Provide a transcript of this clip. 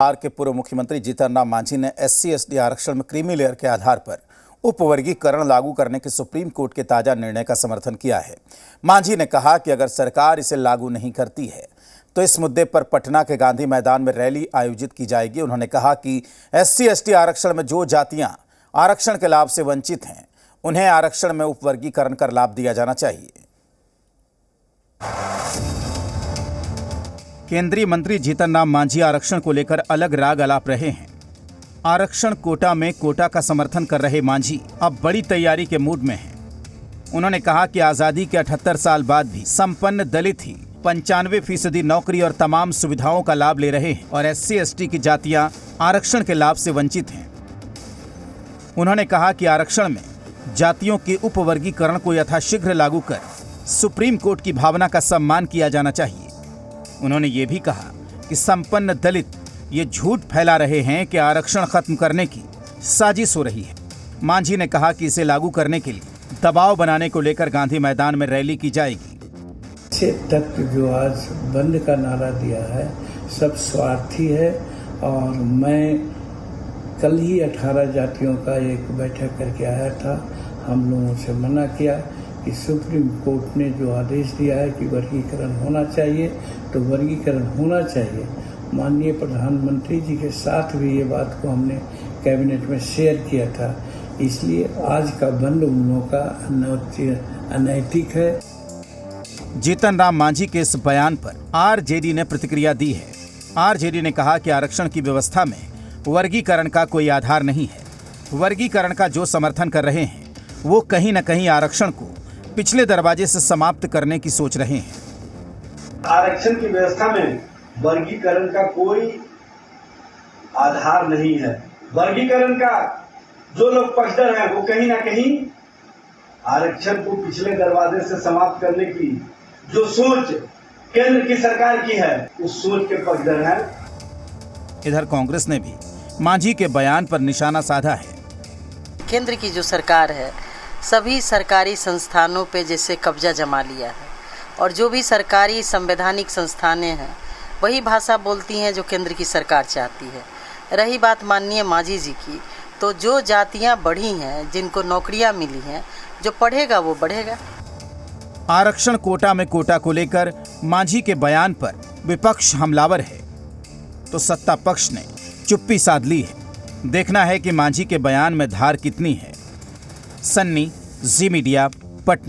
बिहार के पूर्व मुख्यमंत्री जीतन राम मांझी ने SC/ST आरक्षण में क्रीमी लेयर के आधार पर उपवर्गीकरण लागू करने के सुप्रीम कोर्ट के ताजा निर्णय का समर्थन किया है। मांझी ने कहा कि अगर सरकार इसे लागू नहीं करती है तो इस मुद्दे पर पटना के गांधी मैदान में रैली आयोजित की जाएगी। उन्होंने कहा कि SC/ST आरक्षण में जो जातियां आरक्षण के लाभ से वंचित हैं उन्हें आरक्षण में उपवर्गीकरण कर लाभ दिया जाना चाहिए। केंद्रीय मंत्री जीतन राम मांझी आरक्षण को लेकर अलग राग अलाप रहे हैं। आरक्षण कोटा में कोटा का समर्थन कर रहे मांझी अब बड़ी तैयारी के मूड में हैं। उन्होंने कहा कि आज़ादी के 78 साल बाद भी संपन्न दलित ही 95% नौकरी और तमाम सुविधाओं का लाभ ले रहे हैं और SC/ST की जातियां आरक्षण के लाभ से वंचित हैं। उन्होंने कहा कि आरक्षण में जातियों के उपवर्गीकरण को यथाशीघ्र लागू कर सुप्रीम कोर्ट की भावना का सम्मान किया जाना चाहिए। उन्होंने ये भी कहा कि संपन्न दलित ये झूठ फैला रहे हैं कि आरक्षण खत्म करने की साजिश हो रही है। मांझी ने कहा कि इसे लागू करने के लिए दबाव बनाने को लेकर गांधी मैदान में रैली की जाएगी। तक जो आज बंद का नारा दिया है सब स्वार्थी है और मैं कल ही 18 जातियों का एक बैठक करके आया था। हम लोगों से मना किया कि सुप्रीम कोर्ट ने जो आदेश दिया है कि वर्गीकरण होना चाहिए तो वर्गीकरण होना चाहिए। माननीय प्रधानमंत्री जी के साथ भी ये बात को हमने कैबिनेट में शेयर किया था। इसलिए आज का बंद उन लोगों का अनैतिक है। जीतन राम मांझी के इस बयान पर RJD ने प्रतिक्रिया दी है। RJD ने कहा कि आरक्षण की व्यवस्था में वर्गीकरण का कोई आधार नहीं है। वर्गीकरण का जो समर्थन कर रहे हैं वो कहीं न कहीं आरक्षण को पिछले दरवाजे से समाप्त करने की सोच रहे हैं। आरक्षण की व्यवस्था में वर्गीकरण का कोई आधार नहीं है। वर्गीकरण का जो लोग पक्षधर हैं वो कहीं ना कहीं आरक्षण को पिछले दरवाजे से समाप्त करने की जो सोच केंद्र की सरकार की है उस सोच के पक्षधर हैं। इधर कांग्रेस ने भी मांझी के बयान पर निशाना साधा है। केंद्र की जो सरकार है सभी सरकारी संस्थानों पे जैसे कब्जा जमा लिया है और जो भी सरकारी संवैधानिक संस्थानें हैं वही भाषा बोलती हैं जो केंद्र की सरकार चाहती है। रही बात माननीय मांझी जी की, तो जो जातियां बढ़ी हैं, जिनको नौकरियां मिली हैं, जो पढ़ेगा वो बढ़ेगा। आरक्षण कोटा में कोटा को लेकर मांझी के बयान पर विपक्ष हमलावर है तो सत्ता पक्ष ने चुप्पी साध ली है। देखना है कि मांझी के बयान में धार कितनी है। सन्नी, जी मीडिया, पटना।